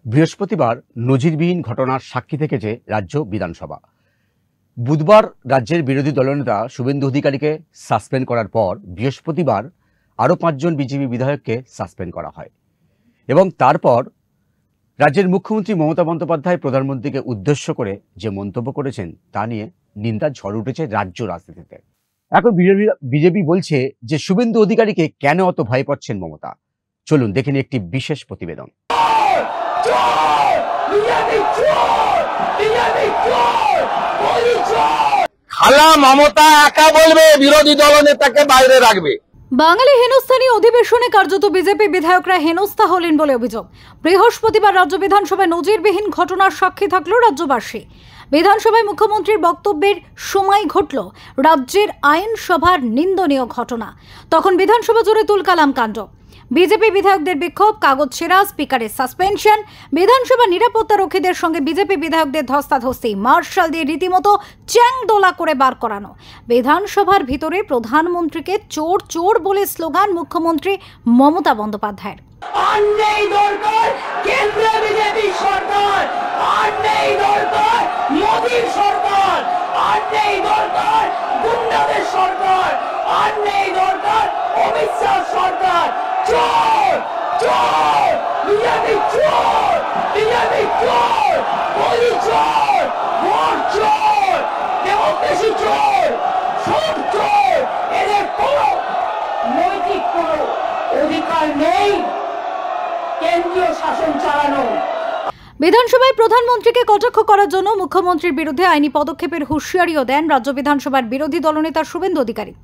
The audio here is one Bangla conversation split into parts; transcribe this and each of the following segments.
বৃহস্পতিবার নজিরবিহীন ঘটনার সাক্ষী থেকেছে রাজ্য বিধানসভা। বুধবার রাজ্যের বিরোধী দলনেতা শুভেন্দু অধিকারীকে সাসপেন্ড করার পর বৃহস্পতিবার আরও 5 জন বিজেপি বিধায়ককে সাসপেন্ড করা হয় এবং তারপর রাজ্যের মুখ্যমন্ত্রী মমতা বন্দ্যোপাধ্যায় প্রধানমন্ত্রীকে উদ্দেশ্য করে যে মন্তব্য করেছেন তা নিয়ে নিন্দার ঝড় উঠেছে রাজ্য রাজনীতিতে। এখন বিজেপি বলছে যে শুভেন্দু অধিকারীকে কেন অত ভয় পাচ্ছেন মমতা। চলুন দেখে নিই একটি বিশেষ প্রতিবেদন। খালা মমতা একা বলবে, বিরোধী দলনেতাকে বাইরে রাখবে। বাঙালি হেনস্থানী অধিবেশনে কার্যত বিজেপি বিধায়করা হেনস্থা হলেন বলে অভিযোগ। বৃহস্পতিবার রাজ্য বিধানসভায় নজিরবিহীন ঘটনার সাক্ষী থাকলো রাজ্যবাসী। বিধানসভায় মুখ্যমন্ত্রীর বক্তব্যের সময় ঘটল রাজ্যের আইনসভার নিন্দনীয় ঘটনা। তখন বিধানসভা জুড়ে তুলকালাম কাণ্ড। বিজেপি বিধায়কদের বিক্ষোভ, কাগজ ছেঁড়া, স্পিকারের সাসপেনশন, বিধানসভা নিরাপত্তা রক্ষীদের সঙ্গে বিজেপি বিধায়কদের ধস্তাধস্তি, মার্শাল দিয়ে রীতিমতো চ্যাংদোলা করে বার করানো। বিধানসভার ভিতরে প্রধানমন্ত্রীকে চোর চোর বলে স্লোগান মুখ্যমন্ত্রী মমতা বন্দ্যোপাধ্যায়ের। চোর চোর বিজেপি চোর, বিজেপি চোর, মোদি চোর, ভোট চোর, ডেমোক্রেসি চোর, সব চোর। এদের কোনো নৈতিক কোনো অধিকার নেই কেন্দ্রীয় শাসন চালানো। বিধানসভায় প্রধানমন্ত্রীকে কটাক্ষ করার জন্য মুখ্যমন্ত্রীর বিরুদ্ধে আইনি পদক্ষেপের হুঁশিয়ারিও দেন রাজ্য বিধানসভার বিরোধী দলনেতা শুভেন্দু অধিকারী।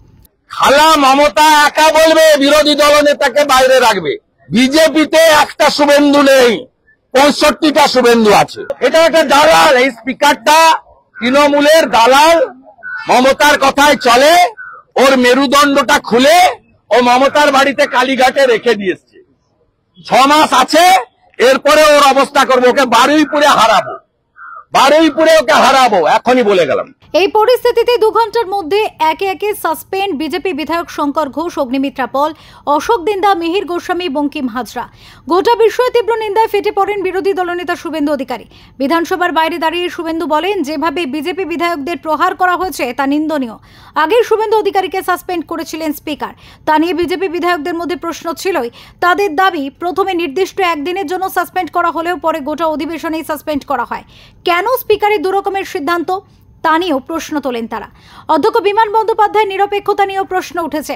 খালা মমতা একা বলবে, বিরোধী দলনেতাকে বাইরে রাখবে। বিজেপিতে একটা শুভেন্দু নেই, 65টা শুভেন্দু আছে। এটা একটা দালাল, এই স্পিকারটা তৃণমূলের দালাল। মমতার কথায় চলে, ওর মেরুদণ্ডটা খুলে ও মমতার বাড়িতে কালীঘাটে রেখে দিয়েছে। 6 মাস আছে, এরপরে ওর অবস্থা করবো, ওকে বারুইপুরে হারাবো, বারুইপুরে ওকে হারাবো, এখনই বলে গেলাম। এই পরিস্থিতিতে 2 ঘন্টার মধ্যে একে একে সাসপেন্ড বিজেপি বিধায়ক শঙ্কর ঘোষ, অগ্নিমিত্রা পল, অশোক দিন্দা, মিহির গোস্বামী, বঙ্কিম হাজরা। গোটা বিষয়ে তীব্র নিন্দায় ফেটে পড়েন বিরোধী দলনেতা শুভেন্দু অধিকারী। বিধানসভার বাইরে দাঁড়িয়ে শুভেন্দু বলেন, যেভাবে বিজেপি বিধায়কদের প্রহার করা হয়েছে তা নিন্দনীয়। আগে শুভেন্দু অধিকারীকে সাসপেন্ড করেছিলেন স্পিকার। তা নিয়ে বিজেপি বিধায়কদের মধ্যে প্রশ্ন ছিলই। তাদের দাবি, প্রথমে নির্দিষ্ট 1 দিনের জন্য সাসপেন্ড করা হলেও পরে গোটা অধিবেশনেই সাসপেন্ড করা হয়। কেন স্পিকারের 2 রকমের সিদ্ধান্ত, তা নিয়েও প্রশ্ন তোলেন তারা। অধ্যক্ষ বিমান বন্দ্যোপাধ্যায়ের নিরপেক্ষতা নিয়েও প্রশ্ন উঠেছে।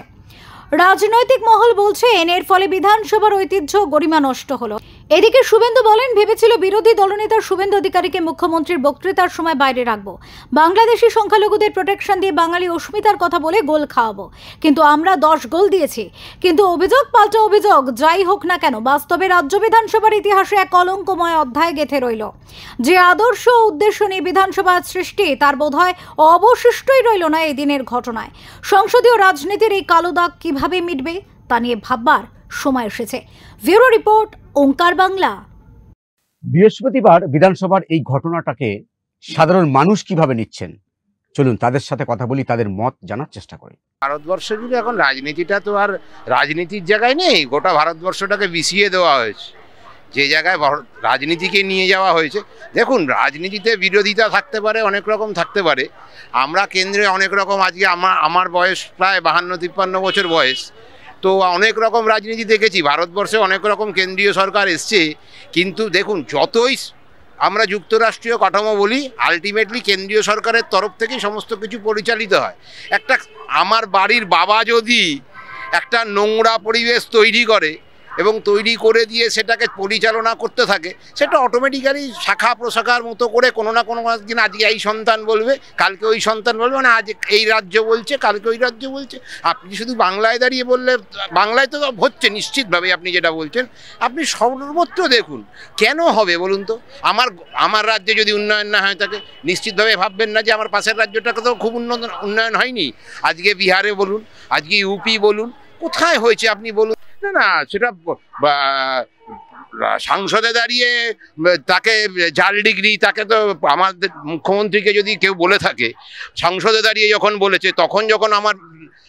রাজনৈতিক মহল বলছেন এর ফলে বিধানসভার ঐতিহ্য, গরিমা নষ্ট হলো। এদিকে শুভেন্দু বলেন, ভেবেছিল বিরোধী দলনেতা শুভেন্দু অধিকারীকে মুখ্যমন্ত্রীর বক্তৃতার সময় বাইরে রাখবো, বাংলাদেশি সংখ্যালঘুদের প্রোটেকশন দিয়ে বাঙালি অস্মিতার কথা বলে গোল খাওয়াবো, কিন্তু আমরা 10 গোল দিয়েছি। কিন্তু অভিযোগ পাল্টা অভিযোগ, যাই হোক না কেন বাস্তবে রাজ্য বিধানসভার ইতিহাসে এক কলঙ্কময় অধ্যায় গেঁথে রইল। যে আদর্শ উদ্দেশ্য নিয়ে বিধানসভা সৃষ্টি, তার বোধহয় অবশিষ্টই রইল না এই দিনের ঘটনায়। সংসদীয় রাজনীতির এই কালো দাগ কিভাবে মিটবে তা নিয়ে ভাববার সময় এসেছে। ব্যুরো রিপোর্ট, ওঙ্কার বাংলা। বৃহস্পতিবার বিধানসভার এই ঘটনাটাকে সাধারণ মানুষ কিভাবে নিচ্ছেন, চলুন তাদের সাথে কথা বলি, তাদের মত জানার চেষ্টা করি। ভারতবর্ষ জুড়ে এখন রাজনীতিটা তো আর রাজনীতির জায়গায় নেই, গোটা ভারতবর্ষটাকে বিছিয়ে দেওয়া হয়েছে। যে জায়গায় রাজনীতিকে নিয়ে যাওয়া হয়েছে, দেখুন রাজনীতিতে বিরোধিতা থাকতে পারে, অনেক রকম থাকতে পারে। আমরা কেন্দ্রে অনেক রকম, আজকে আমার বয়স প্রায় 52-53 বছর বয়স, তো অনেক রকম রাজনীতি দেখেছি। ভারতবর্ষে অনেক রকম কেন্দ্রীয় সরকার এসছে, কিন্তু দেখুন যতই আমরা যুক্তরাষ্ট্রীয় কাঠামো বলি, আলটিমেটলি কেন্দ্রীয় সরকারের তরফ থেকেই সমস্ত কিছু পরিচালিত হয়। একটা আমার বাড়ির বাবা যদি একটা নোংরা পরিবেশ তৈরি করে এবং তৈরি করে দিয়ে সেটাকে পরিচালনা করতে থাকে, সেটা অটোমেটিক্যালি শাখা প্রশাখার মতো করে কোনো না কোনো দিন আজকে এই সন্তান বলবে, কালকে ওই সন্তান বলবে, মানে আজ এই রাজ্য বলছে, কালকে ওই রাজ্য বলছে। আপনি শুধু বাংলায় দাঁড়িয়ে বললে, বাংলায় তো হচ্ছে নিশ্চিতভাবে, আপনি যেটা বলছেন, আপনি সর্বত্র দেখুন। কেন হবে বলুন তো? আমার রাজ্যে যদি উন্নয়ন না হয় থাকে, নিশ্চিতভাবে ভাববেন না যে আমার পাশের রাজ্যটাকে তো খুব উন্নয়ন হয়নি। আজকে বিহারে বলুন, আজকে ইউপি বলুন, কোথায় হয়েছে আপনি বলুন না। না, সেটা সংসদে দাঁড়িয়ে তাকে জাল ডিগ্রি, তাকে তো আমাদের মুখ্যমন্ত্রীকে যদি কেউ বলে থাকে, সংসদে দাঁড়িয়ে যখন বলেছে, তখন যখন আমার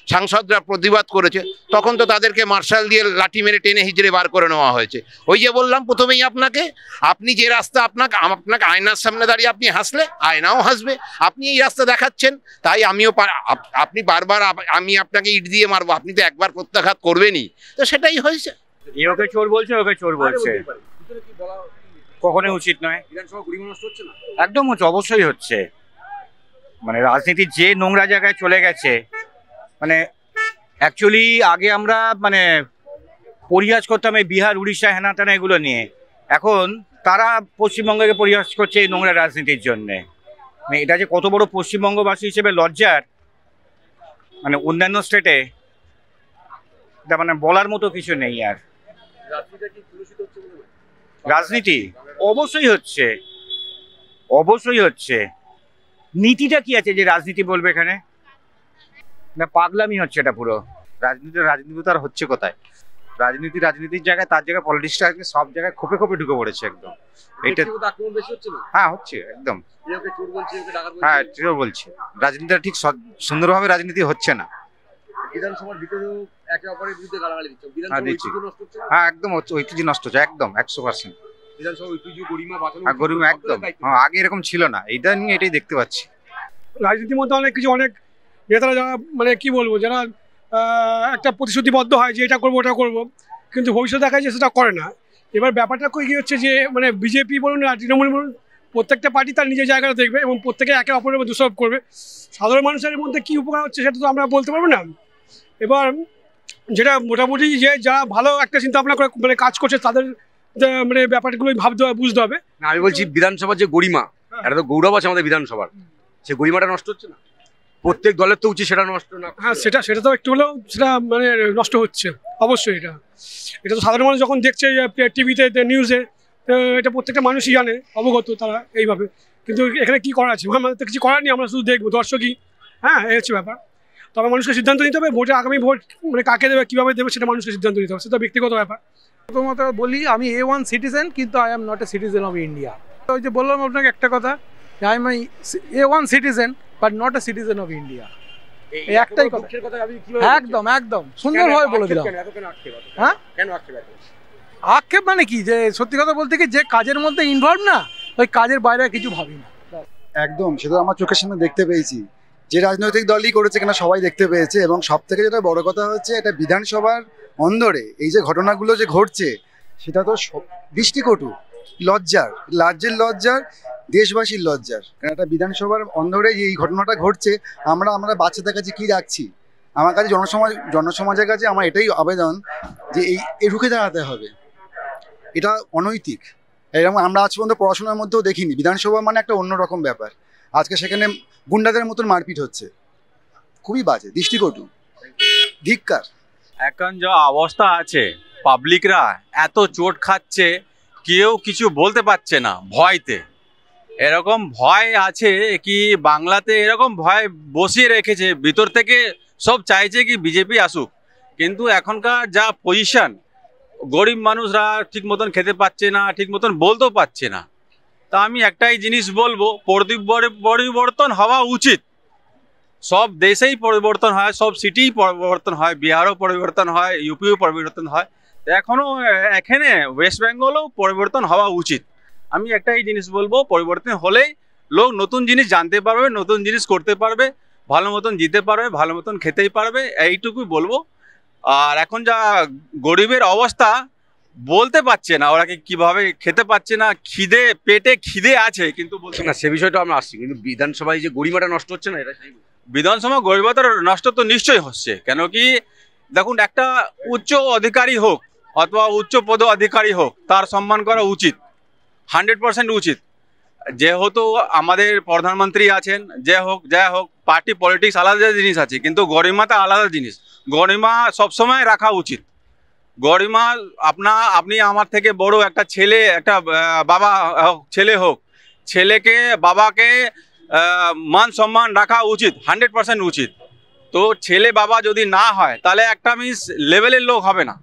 সাংসদরা প্রতিবাদ করেছে, তখন তো তাদেরকে মার্শাল দিয়ে লাঠি মেরে টেনে হিচড়ে বার করে নেওয়া হয়েছে। ওই যে বললাম প্রথমেই আপনাকে, আপনি যে রাস্তা আপনাকে আয়নার সামনে দাঁড়িয়ে আপনি হাসলে আয়নাও হাসবে। আপনি এই রাস্তা দেখাচ্ছেন, তাই আপনি বারবার আমি আপনাকে ইট দিয়ে মারবো, আপনি তো একবার প্রত্যাঘাত করবেনই, তো সেটাই হয়েছে। ওকে চোর বলছে, ওকে চোর বলছে, কখনোই উচিত নয়। একদম অবশ্যই হচ্ছে, মানে রাজনীতির যে নোংরা জায়গায় চলে গেছে, মানে অ্যাকচুয়ালি আগে আমরা মানে পরিহাস করতাম এই বিহার উড়িষ্যা হেনাটানা এগুলো নিয়ে, এখন তারা পশ্চিমবঙ্গকে পরিহাস করছে এই নোংরা রাজনীতির জন্যে। মানে এটা যে কত বড় পশ্চিমবঙ্গবাসী হিসেবে লজ্জার, মানে অন্যান্য স্টেটে এটা মানে বলার মতো কিছু নেই। আর রাজনীতি অবশ্যই হচ্ছে, অবশ্যই হচ্ছে। নীতিটা কি আছে যে রাজনীতি বলবে এখানে? না, পাগলামি হচ্ছে এটা পুরো। রাজনীতি তো আর হচ্ছে কোথায়? রাজনীতির জায়গায়, তার জায়গায় পলিটিক্সটা সব জায়গায় খোপে খোপে ঢুকে পড়েছে একদম। এইটা হ্যাঁ হচ্ছে একদম। হ্যাঁ চোর বলছে, রাজনীতিটা ঠিক সুন্দরভাবে রাজনীতি হচ্ছে না। বিধানসভার ভিতরেও একে অপরের বিরুদ্ধে গালাগালি দিচ্ছে, হ্যাঁ একদম ঐতিহ্য নষ্ট হচ্ছে, একদম 100%। বিধানসভা ঐতিহ্য গরিমা বাঁচানো, গরিমা একদম, হ্যাঁ আগে এরকম ছিল না, এইটা নিয়ে এটাই দেখতে পাচ্ছি। রাজনীতির মধ্যে অনেক কিছু, অনেক নেতারা যারা মানে কি বলবো, যারা একটা প্রতিশ্রুতিবদ্ধ হয় যে এটা করবো ওটা করবো, কিন্তু ভবিষ্যৎ দেখা যায় সেটা করে না। এবার ব্যাপারটা কি হচ্ছে যে মানে বিজেপি বলুন আর তৃণমূল বলুন, প্রত্যেকটা পার্টি তার নিজের জায়গাটা দেখবে এবং প্রত্যেকে একে অপরের মধ্যে দোষারোপ করবে। সাধারণ মানুষের মধ্যে কী উপকার হচ্ছে সেটা তো আমরা বলতে পারবো না। এবার যেটা মোটামুটি যে যারা ভালো একটা চিন্তা ভাবনা করে মানে কাজ করছে তাদের মানে ব্যাপারগুলোই ভাবতে হবে, বুঝতে হবে। আমি বলছি বিধানসভার যে গরিমা, এটা তো গৌরব আছে আমাদের বিধানসভার, সে গরিমাটা নষ্ট হচ্ছে না? প্রত্যেক দলের তো উচিত সেটা নষ্ট না। হ্যাঁ সেটা তো একটু হলেও সেটা মানে নষ্ট হচ্ছে অবশ্যই। এটা তো সাধারণ মানুষ যখন দেখছে টিভিতে নিউজে, এটা প্রত্যেকটা মানুষই জানে, অবগত তারা এইভাবে। কিন্তু এখানে কি করা আছে? আমাদের তো কিছু করার নেই, আমরা শুধু দেখবো দর্শকই। হ্যাঁ এই হচ্ছে ব্যাপার। তবে মানুষকে সিদ্ধান্ত নিতে হবে, ভোটে আগামী ভোট মানে কাকে দেবে, কীভাবে দেবে, সেটা মানুষকে সিদ্ধান্ত নিতে হবে, সেটা ব্যক্তিগত ব্যাপার। প্রথমত বলি, আমি A1 সিটিজেন, কিন্তু I am not a citizen of India. ওই যে বললাম আপনাকে একটা কথা, I am A1 citizen but not a citizen of India. এই একটাই কথা, একদম একদম সুন্দরভাবে বলে দিলাম। হ্যাঁ আক্ষেপ মানে কি, যে সত্যি কথা বলতে কি, যে কাজের মধ্যে ইনভলভ না, ওই কাজের বাইরে কিছু ভাবি না। একদম, সেটা আমার চোখের সামনে দেখতে পেয়েছি, যে রাজনৈতিক দলই করেছে কিনা সবাই দেখতে পেয়েছে। এবং সব থেকে যেটা বড় কথা হচ্ছে, এটা বিধানসভার অন্দরে এই যে ঘটনাগুলো যে ঘটছে, সেটা তো দৃষ্টিকটু, লজ্জার, রাজ্যের লজ্জার, দেশবাসীর লজ্জার। কারণ একটা বিধানসভার অন্দরে যে এই ঘটনাটা ঘটছে, আমরা বাচ্চাদের কাছে কী রাখছি? আমার কাছে জনসমাজের কাছে আমার এটাই আবেদন যে এই রুখে দাঁড়াতে হবে। এটা অনৈতিক। এরকম আমরা আজ পর্যন্ত পড়াশোনার মধ্যেও দেখিনি। বিধানসভা মানে একটা অন্যরকম ব্যাপার, আজকে সেখানে গুন্ডাদের মতন মারপিট হচ্ছে, খুবই বাজে, দৃষ্টিকটু, ধিক্কার। এখন যা অবস্থা আছে, পাবলিকরা এত চোট খাচ্ছে, কেউ কিছু বলতে পারছে না ভয়তে। এরকম ভয় আছে কি বাংলাতে, এরকম ভয় বসিয়ে রেখেছে ভিতর থেকে, সব চাইছে কি বিজেপি আসুক। কিন্তু এখনকার যা পজিশন, গরিব মানুষরা ঠিক মতন খেতে পাচ্ছে না, ঠিক মতন বলতেও পারছে না। তা আমি একটাই জিনিস বলবো, পরিবর্তন হওয়া উচিত। সব দেশেই পরিবর্তন হয়, সব সিটিই পরিবর্তন হয়, বিহারও পরিবর্তন হয়, ইউপিও পরিবর্তন হয়, এখনও এখানে ওয়েস্ট বেঙ্গলও পরিবর্তন হওয়া উচিত। আমি একটাই জিনিস বলবো, পরিবর্তন হলেই লোক নতুন জিনিস জানতে পারবে, নতুন জিনিস করতে পারবে, ভালো মতন জিতে পারবে, ভালো মতন খেতেই পারবে, এইটুকুই বলবো। আর এখন যা গরিবের অবস্থা, বলতে পারছে না ওরা কিভাবে খেতে পাচ্ছে না, পেটে খিদে আছে কিন্তু বলছে না, সে বিষয়টা আমরা আসছি। কিন্তু বিধানসভায় যে গরিমাটা নষ্ট হচ্ছে না, এটা বিধানসভা গরিবতা নষ্ট তো নিশ্চয়ই হচ্ছে। কেন কি দেখুন, একটা উচ্চ অধিকারী হোক অথবা উচ্চ পদ অধিকারী হোক, তার সম্মান করা উচিত, 100% উচিত। যেহেতু আমাদের প্রধানমন্ত্রী আছেন, যাই হোক পার্টি পলিটিক্স আলাদা জিনিস আছে, কিন্তু গরিমাটা আলাদা জিনিস। গরিমা সবসময় রাখা উচিত। গরিমা আপনি আমার থেকে বড় একটা ছেলে, একটা বাবা ছেলে হোক, ছেলেকে বাবাকে মান সম্মান রাখা উচিত, 100% উচিত। তো ছেলে বাবা যদি না হয়, তাহলে একটা লেভেলের লোক হবে না।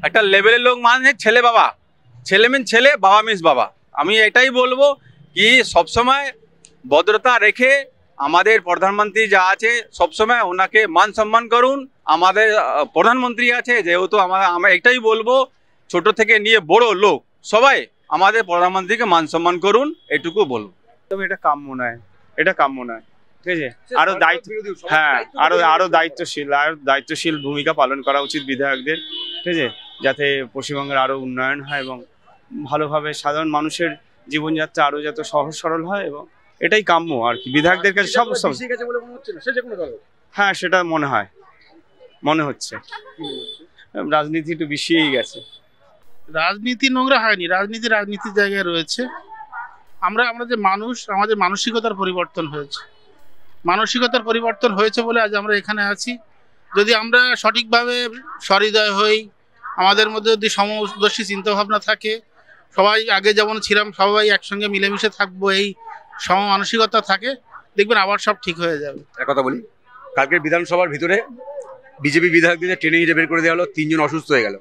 একটা লেভেলের লোক মানে ছেলে বাবা, ছেলে মিন ছেলে, বাবা মিন্স বাবা। আমি এটাই বলবো কি সবসময় ভদ্রতা রেখে আমাদের প্রধানমন্ত্রী যা আছে সবসময় ওনাকে মান সম্মান করুন। আমাদের প্রধানমন্ত্রী আছে, যেহেতু আমরা একটাই বলবো, ছোট থেকে নিয়ে বড় লোক সবাই আমাদের প্রধানমন্ত্রীকে মান সম্মান করুন, এটুকু বলবো। তবে এটা কাম্য নয়, এটা কাম্য নয়, ঠিক আছে। আরো দায়িত্ব, হ্যাঁ, আরো দায়িত্বশীল ভূমিকা পালন করা উচিত বিধায়কদের, ঠিক আছে, যাতে পশ্চিমবঙ্গের আরো উন্নয়ন হয় এবং ভালোভাবে সাধারণ মানুষের জীবনযাত্রা আরো যাতে সহজ সরল হয়, এবং এটাই কাম্য আর কি বিধায়কদের কাছে। সব হ্যাঁ, সেটা মনে হচ্ছে রাজনীতি একটু বেশিই গেছে। রাজনীতি নোংরা হয়নি, রাজনীতির জায়গায় রয়েছে। আমরা যে মানুষ, আমাদের মানসিকতার পরিবর্তন হয়েছে বলে আজ আমরা এখানে আছি। যদি আমরা সঠিকভাবে সহৃদয় হই, আমাদের মধ্যে যদি সমদর্শী চিন্তাভাবনা থাকে, সবাই আগে যেমন ছিলাম সবাই একসঙ্গে মিলেমিশে থাকবো, এই মানসিকতা থাকে, দেখবেন আবার সব ঠিক হয়ে যাবে। এক কথা বলি, কালকের বিধানসভার ভিতরে বিজেপি বিধায়কদের টেনে হিঁচড়ে বের করে দেওয়া হলো, 3 জন অসুস্থ হয়ে গেল।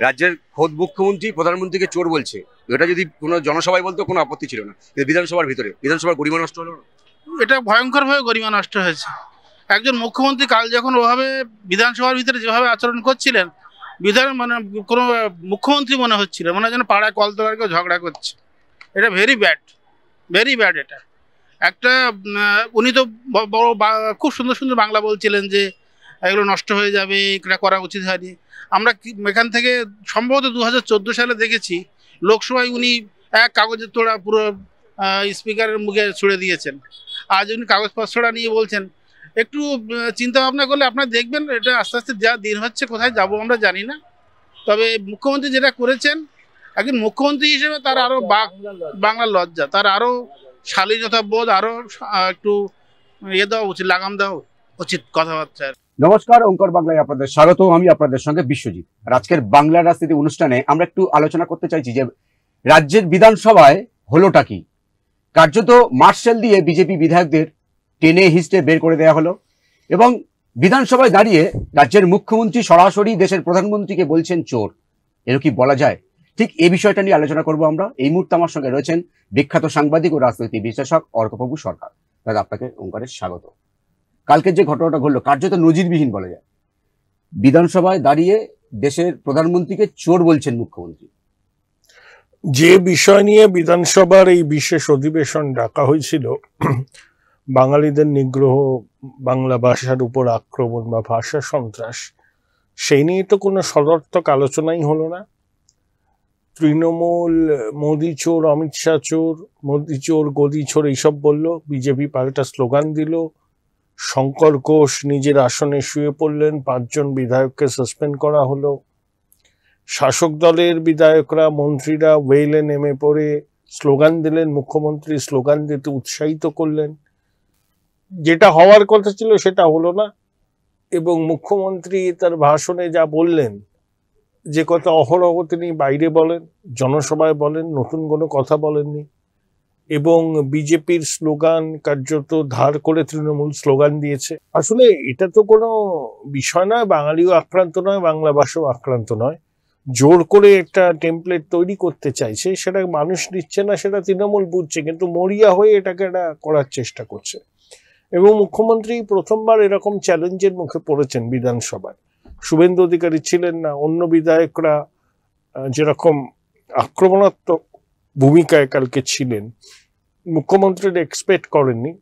রাজ্যের খোদ মুখ্যমন্ত্রী প্রধানমন্ত্রীকে চোর বলছে। এটা যদি কোনো জনসভায় বলতো কোনো আপত্তি ছিল না, কিন্তু বিধানসভার ভিতরে বিধানসভার গরিমা নষ্ট হলো। এটা ভয়ঙ্করভাবে গরিমা নষ্ট হয়েছে। একজন মুখ্যমন্ত্রী কাল যখন ওভাবে বিধানসভার ভিতরে যেভাবে আচরণ করছিলেন, মানে কোনো মুখ্যমন্ত্রী মনে হচ্ছিল, মনে হয় যেন পাড়ায় কলতলার কেউ ঝগড়া করছে। এটা ভেরি ব্যাড। এটা একটা উনি তো খুব সুন্দর বাংলা বলছিলেন যে এগুলো নষ্ট হয়ে যাবে, এটা করা উচিত হয়নি। আমরা এখান থেকে সম্ভবত 2014 সালে দেখেছি লোকসভায় উনি এক কাগজের তোড়া পুরো স্পিকারের মুখে ছুড়ে দিয়েছেন। আজ উনি কাগজপত্রটা নিয়ে বলছেন। একটু চিন্তা ভাবনা করলে আপনারা দেখবেন এটা আস্তে আস্তে যা দিন হচ্ছে, কোথায় যাব আমরা জানি না। তবে মুখ্যমন্ত্রী যেটা করেছেন, একজন মুখ্যমন্ত্রী হিসেবে তার আরও বাংলার লজ্জা, তার আরও শালীনতা বোধ, আরও একটু দেওয়া উচিত, লাগাম দেওয়া উচিত কথাবার্তা। নমস্কার, ওঙ্কার বাংলায় আপনাদের স্বাগত। আমি আপনাদের সঙ্গে বিশ্বজিৎ। আর আজকের বাংলা রাজনীতি অনুষ্ঠানে আমরা একটু আলোচনা করতে চাইছি যে রাজ্যের বিধানসভায় হলোটা কি। কার্যত মার্শাল দিয়ে বিজেপি বিধায়কদের টেনে হিঁচড়ে বের করে দেওয়া হলো, এবং বিধানসভায় দাঁড়িয়ে রাজ্যের মুখ্যমন্ত্রী সরাসরি দেশের প্রধানমন্ত্রীকে বলছেন চোর। এর কি বলা যায়? ঠিক এই বিষয়টা নিয়ে আলোচনা করব আমরা। এই মুহূর্তে আমার সঙ্গে রয়েছেন বিখ্যাত সাংবাদিক ও রাজনৈতিক বিশ্লেষক অর্কপ্রভু সরকার। দাদা, আপনাকে ওঙ্কারের স্বাগত। কালকের যে ঘটনাটা ঘটলো কার্যত নজিরবিহীন বলা যায়। বিধানসভায় দাঁড়িয়ে দেশের প্রধানমন্ত্রীকে চোর বলছেন মুখ্যমন্ত্রী। যে বিষয় নিয়ে বিধানসভার এই বিশেষ অধিবেশন ডাকা হয়েছিল, বাঙালিদের নিগ্রহ, বাংলা ভাষার উপর আক্রমণ বা ভাষা সন্ত্রাস, সেই নিয়ে তো কোনো সদর্থক আলোচনাই হলো না। তৃণমূল মোদি চোর, অমিত শাহ চোর, মোদি চোর, গদি চোর এইসব বললো। বিজেপি পাল্টা স্লোগান দিল। শঙ্কর ঘোষ নিজের আসনে শুয়ে পড়লেন, 5 জন বিধায়ককে সাসপেন্ড করা হলো। শাসক দলের বিধায়করা, মন্ত্রীরা ওয়েলে নেমে পড়ে স্লোগান দিলেন, মুখ্যমন্ত্রী স্লোগান দিতে উৎসাহিত করলেন। যেটা হওয়ার কথা ছিল সেটা হলো না, এবং মুখ্যমন্ত্রী তার ভাষণে যা বললেন, যে কথা অহরহ তিনি বাইরে বলেন, জনসভায় বলেন, নতুন কোনো কথা বলেননি। এবং বিজেপির স্লোগান কার্যত ধার করে তৃণমূল স্লোগান দিয়েছে। আসলে এটা তো কোনো বিষয় নয়, বাঙালিও আক্রান্ত নয়, বাংলা ভাষাও আক্রান্ত নয়। জোর করে একটা টেমপ্লেট তৈরি করতে চাইছে, সেটা মানুষ নিচ্ছে না, সেটা তৃণমূল বুঝছে, কিন্তু মরিয়া হয়ে এটাকে একটা করার চেষ্টা করছে। এবং মুখ্যমন্ত্রী প্রথমবার এরকম চ্যালেঞ্জের মুখে পড়েছেন বিধানসভায়। শুভেন্দু অধিকারী ছিলেন না, অন্য বিধায়করা যেরকম আক্রমণাত্মক ভূমিকায় কালকে ছিলেন, মুখ্যমন্ত্রীর এক্সপেক্ট করেননি।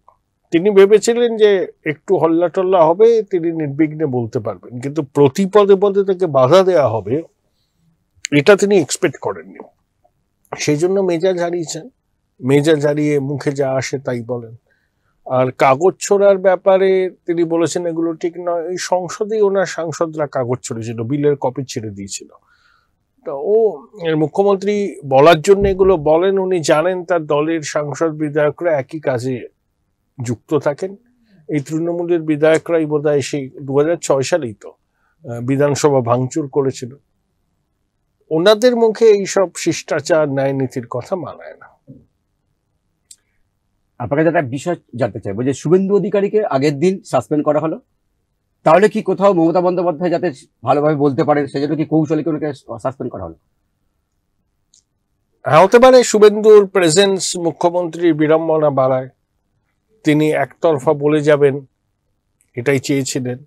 তিনি ভেবেছিলেন যে একটু হল্লা টল্লা হবে, তিনি নির্বিঘ্নে বলতে পারবেন, কিন্তু প্রতি পদে পদে তাকে বাধা দেওয়া হবে এটা তিনি এক্সপেক্ট করেননি। সেই জন্য মেজাজ হারিয়েছেন। মেজাজ হারিয়ে মুখে যা আসে তাই বলেন। আর কাগজ ছোড়ার ব্যাপারে তিনি বলেছেন এগুলো ঠিক নয়। এই সংসদেই ওনার সাংসদরা কাগজ ছড়েছিল, বিলের কপি ছেড়ে দিয়েছিল। তো মুখ্যমন্ত্রী বলার জন্য এগুলো বলেন, উনি জানেন তার দলের সাংসদ বিধায়করা একই কাজে যুক্ত থাকেন। এই তৃণমূলের বিধায়করাই বোধহয় সেই 2006 সালেই তো বিধানসভা ভাঙচুর করেছিল। ওনাদের মুখে এইসব শিষ্টাচার ন্যায় নীতির কথা মানায় না। আপনাকে একটা বিষয় জানতে চাইবো যে শুভেন্দু অধিকারীকে আগের দিন সাসপেন্ড করা হলো, তাহলে কি কোথাও মমতা বন্দ্যোপাধ্যায় যাতে ভালোভাবে বলতে পারেন সেজন্য কি কৌশলে ওনাকে সাসপেন্ড করা হলো? হ্যাঁ, হতে পারে। শুভেন্দুর প্রেজেন্স মুখ্যমন্ত্রীর বিড়ম্বনা বাড়ায়, তিনি একতরফা বলে যাবেন এটাই চেয়েছিলেন।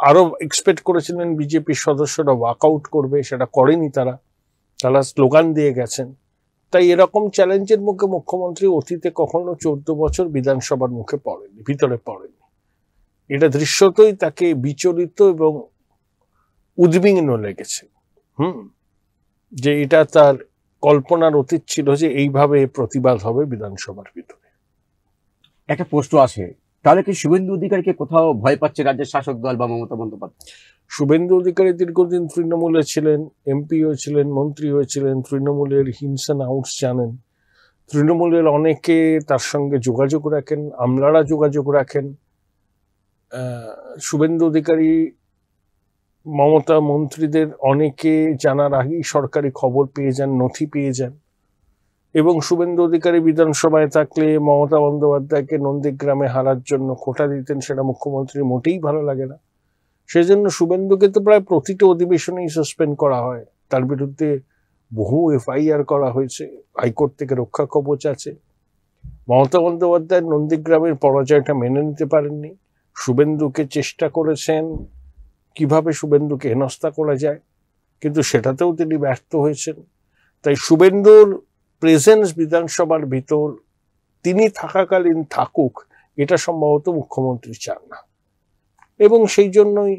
আরো এক্সপেক্ট করেছিলেন বিজেপির সদস্যরা ওয়াকআউট করবে, সেটা করেনি তারা স্লোগান দিয়ে গেছেন। তাই এরকম চ্যালেঞ্জের মুখে মুখ্যমন্ত্রী অতীতে কখনো 14 বছর বিধানসভার মুখে পড়েনি, ভিতরে পড়েনি। এটা দৃশ্যতই তাকে বিচলিত এবং উদ্বিগ্ন লেগেছে। যে এটা তার কল্পনার অতীত ছিল যে এইভাবে প্রতিবাদ হবে বিধানসভার ভিতরে। একটা প্রশ্ন আসে, তাহলে কি শুভেন্দু অধিকারীকে কোথাও ভয় পাচ্ছে রাজ্যের শাসক দল বা মমতা বন্দ্যোপাধ্যায়? শুভেন্দু অধিকারী দীর্ঘদিন তৃণমূলে ছিলেন, এমপি হয়েছিলেন, মন্ত্রী হয়েছিলেন, তৃণমূলের হিনস অ্যান্ড আউটস জানেন। তৃণমূলের অনেকে তার সঙ্গে যোগাযোগ রাখেন, আমলারা যোগাযোগ রাখেন। শুভেন্দু অধিকারী মমতা মন্ত্রীদের অনেকে জানার আগেই সরকারি খবর পেয়ে যান, নথি পেয়ে যান। এবং শুভেন্দু অধিকারী বিধানসভায় থাকলে মমতা বন্দ্যোপাধ্যায়কে নন্দীগ্রামে হারার জন্য কোটা দিতেন, সেটা মুখ্যমন্ত্রীর মোটেই ভালো লাগে না। সেজন্য শুভেন্দুকে তো প্রায় প্রতিটা অধিবেশনেই সাসপেন্ড করা হয়, তার বিরুদ্ধে বহু এফআইআর করা হয়েছে, হাইকোর্ট থেকে রক্ষা কবচ আছে। মমতা বন্দ্যোপাধ্যায় নন্দীগ্রামের পরাজয়টা মেনে নিতে পারেননি। শুভেন্দুকে চেষ্টা করেছেন কিভাবে শুভেন্দুকে হেনস্থা করা যায়, কিন্তু সেটাতেও তিনি ব্যর্থ হয়েছেন। তাই শুভেন্দুর প্রেজেন্স বিধানসভার ভিতর তিনি থাকাকালীন থাকুক, এটা সম্ভবত মুখ্যমন্ত্রী চান না। এবং সেই জন্যই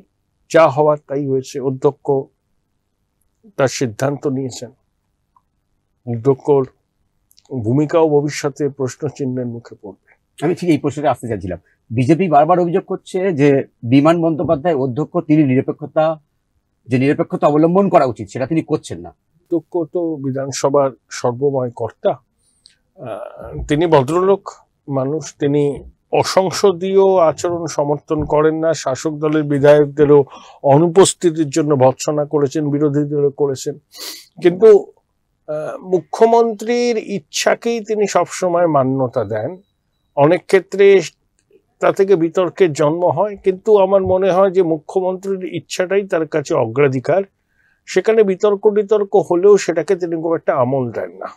যা হওয়ার তাই হয়েছে। অধ্যক্ষ তার সিদ্ধান্ত নিয়েছেন। অধ্যক্ষর ভূমিকাও ভবিষ্যতে প্রশ্নচিহ্নের মুখে পড়বে। আমি ঠিক এই প্রশ্নটা আসতে চাচ্ছিলাম। বিজেপি বারবার অভিযোগ করছে যে বিমান বন্দ্যোপাধ্যায় অধ্যক্ষ, তিনি নিরপেক্ষতা অবলম্বন করা উচিত সেটা তিনি করছেন না। অধ্যক্ষ তো বিধানসভার সর্বময় কর্তা, তিনি ভদ্রলোক মানুষ, তিনি অসংসদীয় আচরণ সমর্থন করেন না। শাসক দলের বিধায়কদেরও অনুপস্থিতির জন্য ভৎসনা করেছেন, বিরোধীদেরও করেছেন। কিন্তু মুখ্যমন্ত্রীর ইচ্ছাকেই তিনি সবসময় মান্যতা দেন। অনেক ক্ষেত্রে তা থেকে বিতর্কের জন্ম হয়, কিন্তু আমার মনে হয় যে মুখ্যমন্ত্রীর ইচ্ছাটাই তার কাছে অগ্রাধিকার। সেখানে বিতর্ক হলেও সেটাকে তিনি খুব একটা আমল দেন না।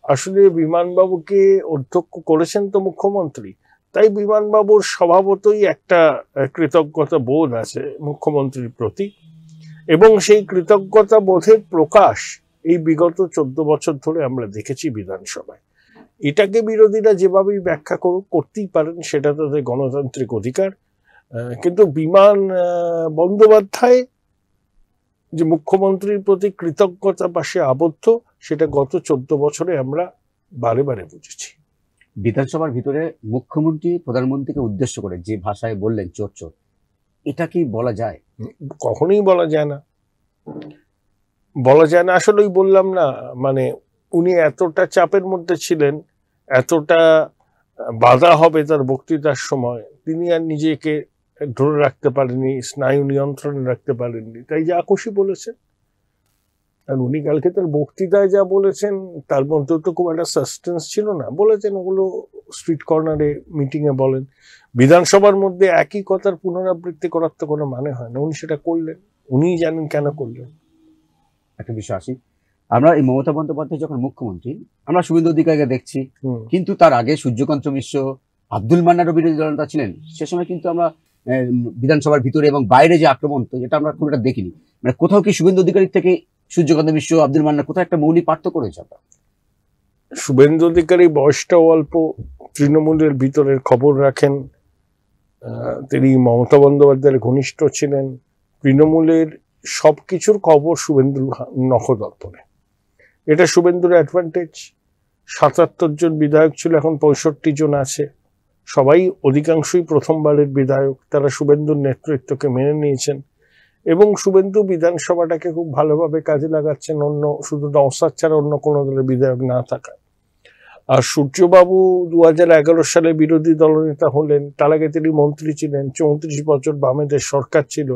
আসলে বিমানবাবুকে অধ্যক্ষ করেছেন তো মুখ্যমন্ত্রী, তাই বিমানবাবুর স্বভাবতই একটা কৃতজ্ঞতা বোধ আছে মুখ্যমন্ত্রীর প্রতি, এবং সেই কৃতজ্ঞতা বোধের প্রকাশ এই বিগত 14 বছর ধরে আমরা দেখেছি বিধানসভায়। এটাকে বিরোধীরা যেভাবেই ব্যাখ্যা করতেই পারেন, সেটা তাদের গণতান্ত্রিক অধিকার। কিন্তু বিমান বন্দ্যোপাধ্যায় যে মুখ্যমন্ত্রীর প্রতি কৃতজ্ঞতা পাশে আবদ্ধ, সেটা গত 14 বছরে আমরা বারে বারে বুঝেছি। বিধানসভার ভিতরে মুখ্যমন্ত্রী প্রধানমন্ত্রীকে উদ্দেশ্য করে যে ভাষায় বললেন চোর চোর, এটা কি বলা যায়? কখনোই বলা যায় না, বলা যায় না। আসলেই বললাম না, মানে উনি এতটা চাপের মধ্যে ছিলেন, এতটা বাধা হবে তার বক্তৃতার সময়, তিনি আর নিজেকে ধরে রাখতে পারেননি, স্নায়ু নিয়ন্ত্রণে রাখতে পারেননি, তাই যা খুশি বলেছেন। আর উনি কালকে তার বক্তৃতায় যা বলেছেন তার মধ্যে তো খুব একটা সাসটেন্স ছিল না। বলেছেন ওগুলো স্ট্রিট কর্নারে মিটিংয়ে বলেন, বিধানসভার মধ্যে একই কথার পুনরাবৃত্তি করার তো কোনো মানে হয় না। উনি সেটা করলেন, উনিই জানেন কেন করলেন। একটা বিষয় আসি, আমরা এই মমতা বন্দ্যোপাধ্যায় যখন মুখ্যমন্ত্রী, আমরা শুভেন্দু অধিকারীকে দেখছি, কিন্তু তার আগে সূর্যকান্ত মিশ্র, আব্দুল মান্নারও বিরোধী দলনেতা ছিলেন। সে সময় কিন্তু আমরা বিধানসভার ভিতরে এবং বাইরে যে আক্রমণ, তো যেটা আমরা খুব একটা দেখিনি। মানে কোথাও কি শুভেন্দু অধিকারীর থেকে সূর্যকান্ত মিশ্র, আব্দুল মান্নার কোথাও একটা মৌলিক পার্থক্য রয়েছে? শুভেন্দু অধিকারী বয়সটাও অল্প, তৃণমূলের ভিতরের খবর রাখেন, তিনি মমতা বন্দ্যোপাধ্যায়ের ঘনিষ্ঠ ছিলেন। তৃণমূলের সবকিছুর খবর শুভেন্দুর নখদর্পণে, এটা শুভেন্দুর অ্যাডভান্টেজ। 77 জন বিধায়ক ছিল, এখন 65 জন আছে। সবাই অধিকাংশই প্রথমবারের বিধায়ক, তারা শুভেন্দুর নেতৃত্বকে মেনে নিয়েছেন এবং শুভেন্দু বিধানসভাটাকে খুব ভালোভাবে কাজে লাগাচ্ছেন, অন্য শুধু নওশাদ ছাড়া অন্য কোনো দলের বিধায়ক না থাকায়। আর সূর্যবাবু 2011 সালে বিরোধী দলনেতা হলেন, তার আগে তিনি মন্ত্রী ছিলেন, 34 বছর বামেদের সরকার ছিল।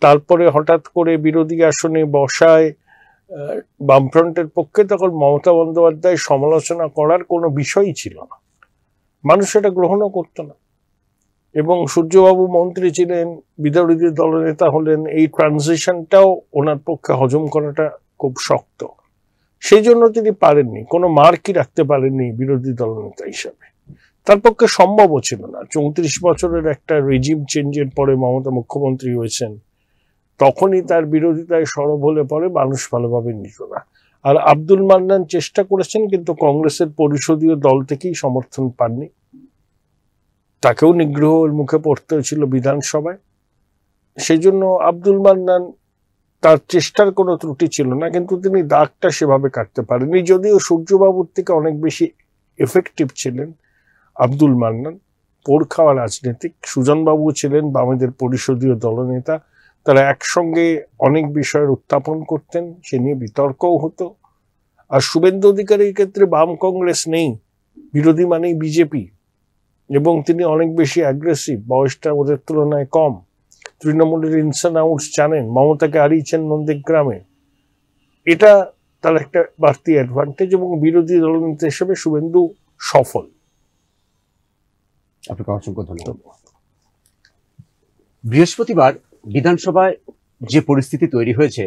তারপরে হঠাৎ করে বিরোধী আসনে বসায় বামফ্রন্টের পক্ষে, তখন মমতা বন্দ্যোপাধ্যায় সমালোচনা করার কোনো বিষয়ই ছিল না, মানুষ এটা গ্রহণও করতো না। এবং সূর্যবাবু মন্ত্রী ছিলেন, বিরোধী দলনেতা হলেন, এই ট্রানজিশনটাও ওনার পক্ষে হজম করাটা খুব শক্ত। সেই জন্য তিনি পারেননি, কোনো মার্কই রাখতে পারেননি বিরোধী দলনেতা হিসাবে। তার পক্ষে সম্ভবও ছিল না। 34 বছরের একটা রেজিম চেঞ্জের পরে মমতা মুখ্যমন্ত্রী হয়েছেন, তখনই তার বিরোধিতায় সরব হলে পরে মানুষ ভালোভাবে নিত না। আর আব্দুল মান্নান চেষ্টা করেছেন, কিন্তু কংগ্রেসের পরিষদীয় দল থেকেই সমর্থন পাননি, তাকেও নিগ্রহের মুখে পড়তে হয়েছিল বিধানসভায়। সেই জন্য আব্দুল মান্নান, তার চেষ্টার কোনো ত্রুটি ছিল না, কিন্তু তিনি দাগটা সেভাবে কাটতে পারেননি। যদিও সূর্যবাবুর থেকে অনেক বেশি এফেক্টিভ ছিলেন আব্দুল মান্নান, পোড় খাওয়া রাজনীতিক। সুজনবাবু ছিলেন বামেদের পরিষদীয় দলনেতা, তারা একসঙ্গে অনেক বিষয়ের উত্থাপন করতেন, সে নিয়ে বিতর্কও হতো। আর শুভেন্দু অধিকারীর ক্ষেত্রে বাম কংগ্রেস নেই, বিরোধী মানেই বিজেপি, এবং তিনি অনেক বেশি অ্যাগ্রেসিভ, বয়সটা ওদের তুলনায় কম। তৃণমূলের ইনসান আউটস জানেন, মমতাকে হারিয়েছেন নন্দীগ্রামে, এটা তার একটা বাড়তি অ্যাডভান্টেজ, এবং বিরোধী দলনেতা হিসেবে শুভেন্দু সফল। আপনাকে অসংখ্য ধন্যবাদ। বৃহস্পতিবার বিধানসভায় যে পরিস্থিতি তৈরি হয়েছে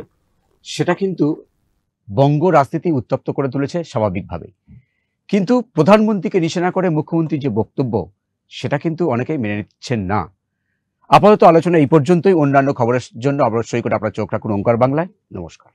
সেটা কিন্তু বঙ্গ রাজনীতি উত্তপ্ত করে তুলেছে স্বাভাবিকভাবেই, কিন্তু প্রধানমন্ত্রীকে নিশানা করে মুখ্যমন্ত্রীর যে বক্তব্য সেটা কিন্তু অনেকেই মেনে নিচ্ছেন না। আপাতত আলোচনা এই পর্যন্তই। অন্যান্য খবরের জন্য অবশ্যই করে আপনার চোখ রাখুন ওঙ্কার বাংলায়। নমস্কার।